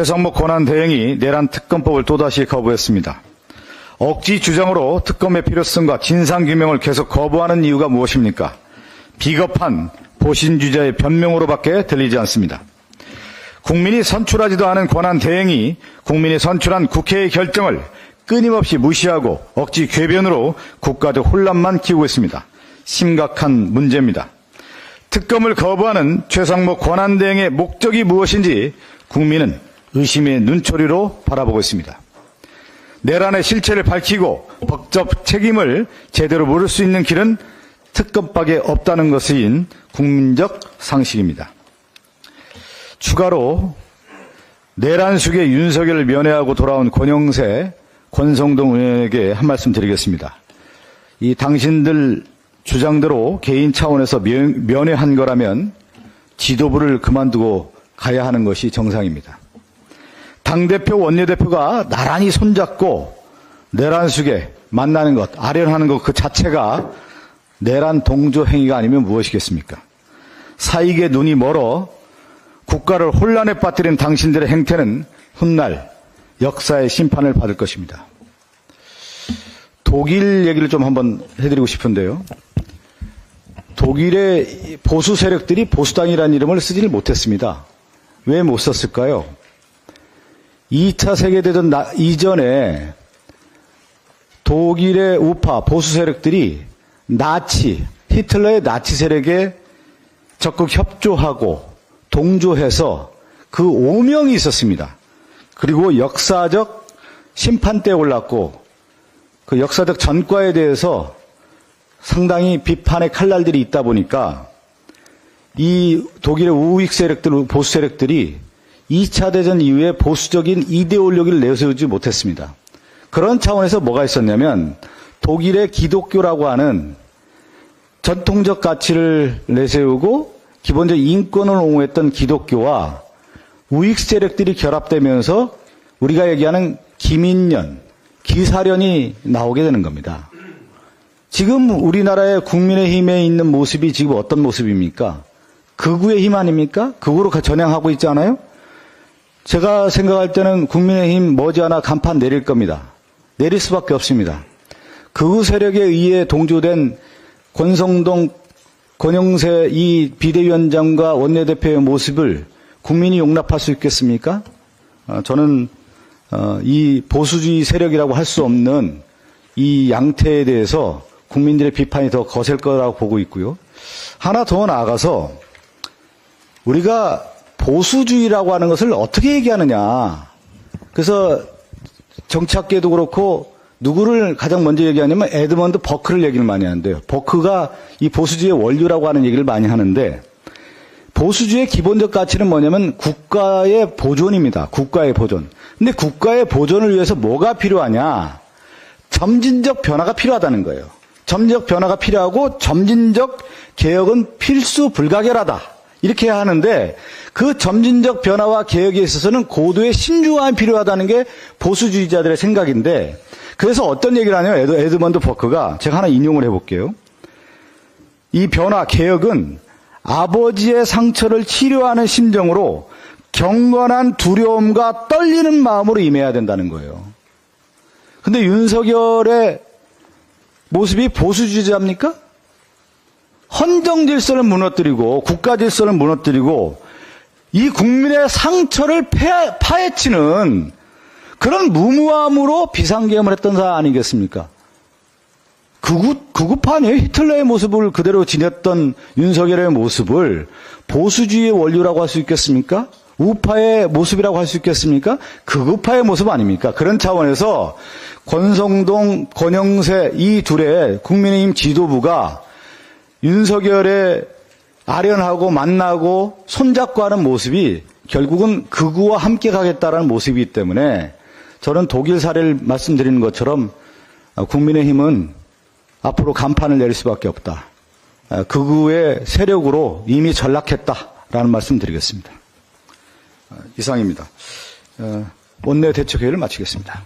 최상목 권한대행이 내란 특검법을 또다시 거부했습니다. 억지 주장으로 특검의 필요성과 진상규명을 계속 거부하는 이유가 무엇입니까? 비겁한 보신주자의 변명으로밖에 들리지 않습니다. 국민이 선출하지도 않은 권한대행이 국민이 선출한 국회의 결정을 끊임없이 무시하고 억지 궤변으로 국가적 혼란만 키우고 있습니다. 심각한 문제입니다. 특검을 거부하는 최상목 권한대행의 목적이 무엇인지 국민은 의심의 눈초리로 바라보고 있습니다. 내란의 실체를 밝히고 법적 책임을 제대로 물을 수 있는 길은 특검밖에 없다는 것인 국민적 상식입니다. 추가로 내란 숙의 윤석열을 면회하고 돌아온 권영세, 권성동 의원에게 한 말씀 드리겠습니다. 이 당신들 주장대로 개인 차원에서 면회한 거라면 지도부를 그만두고 가야 하는 것이 정상입니다. 당대표, 원내대표가 나란히 손잡고 내란 숙에 만나는 것, 아련하는 것 그 자체가 내란 동조 행위가 아니면 무엇이겠습니까? 사익의 눈이 멀어 국가를 혼란에 빠뜨린 당신들의 행태는 훗날 역사의 심판을 받을 것입니다. 독일 얘기를 좀 한번 해드리고 싶은데요. 독일의 보수 세력들이 보수당이라는 이름을 쓰지를 못했습니다. 왜 못 썼을까요? 2차 세계대전 이전에 독일의 우파 보수 세력들이 히틀러의 나치 세력에 적극 협조하고 동조해서 그 오명이 있었습니다. 그리고 역사적 심판대에 올랐고 그 역사적 전과에 대해서 상당히 비판의 칼날들이 있다 보니까 이 독일의 우익 세력들, 보수 세력들이 2차 대전 이후에 보수적인 이데올로기를 내세우지 못했습니다. 그런 차원에서 뭐가 있었냐면 독일의 기독교라고 하는 전통적 가치를 내세우고 기본적 인권을 옹호했던 기독교와 우익 세력들이 결합되면서 우리가 얘기하는 기민련, 기사련이 나오게 되는 겁니다. 지금 우리나라의 국민의힘에 있는 모습이 지금 어떤 모습입니까? 극우의 힘 아닙니까? 극우로 전향하고 있지 않아요? 제가 생각할 때는 국민의힘 머지않아 간판 내릴 겁니다. 내릴 수밖에 없습니다. 극우 세력에 의해 동조된 권성동, 권영세 이 비대위원장과 원내대표의 모습을 국민이 용납할 수 있겠습니까? 저는 이 보수주의 세력이라고 할 수 없는 이 양태에 대해서 국민들의 비판이 더 거셀 거라고 보고 있고요. 하나 더 나아가서 우리가 보수주의라고 하는 것을 어떻게 얘기하느냐. 그래서 정치학계도 그렇고 누구를 가장 먼저 얘기하냐면 에드먼드 버크를 얘기를 많이 하는데요. 버크가 이 보수주의의 원류라고 하는 얘기를 많이 하는데 보수주의의 기본적 가치는 뭐냐면 국가의 보존입니다. 국가의 보존. 근데 국가의 보존을 위해서 뭐가 필요하냐. 점진적 변화가 필요하다는 거예요. 점진적 변화가 필요하고 점진적 개혁은 필수 불가결하다. 이렇게 해야 하는데 그 점진적 변화와 개혁에 있어서는 고도의 신중함이 필요하다는 게 보수주의자들의 생각인데 그래서 어떤 얘기를 하냐면 에드먼드 버크가 제가 하나 인용을 해볼게요. 이 변화, 개혁은 아버지의 상처를 치료하는 심정으로 경건한 두려움과 떨리는 마음으로 임해야 된다는 거예요. 근데 윤석열의 모습이 보수주의자입니까? 헌정 질서를 무너뜨리고 국가 질서를 무너뜨리고 이 국민의 상처를 파헤치는 그런 무모함으로 비상계엄을 했던 사람 아니겠습니까? 극우파 아니에요? 히틀러의 모습을 그대로 지녔던 윤석열의 모습을 보수주의의 원류라고 할 수 있겠습니까? 우파의 모습이라고 할 수 있겠습니까? 극우파의 모습 아닙니까? 그런 차원에서 권성동, 권영세 이 둘의 국민의힘 지도부가 윤석열의 아련하고 만나고 손잡고 하는 모습이 결국은 극우와 함께 가겠다라는 모습이기 때문에 저는 독일 사례를 말씀드리는 것처럼 국민의힘은 앞으로 간판을 내릴 수밖에 없다. 극우의 세력으로 이미 전락했다라는 말씀 드리겠습니다. 이상입니다. 원내대책회의를 마치겠습니다.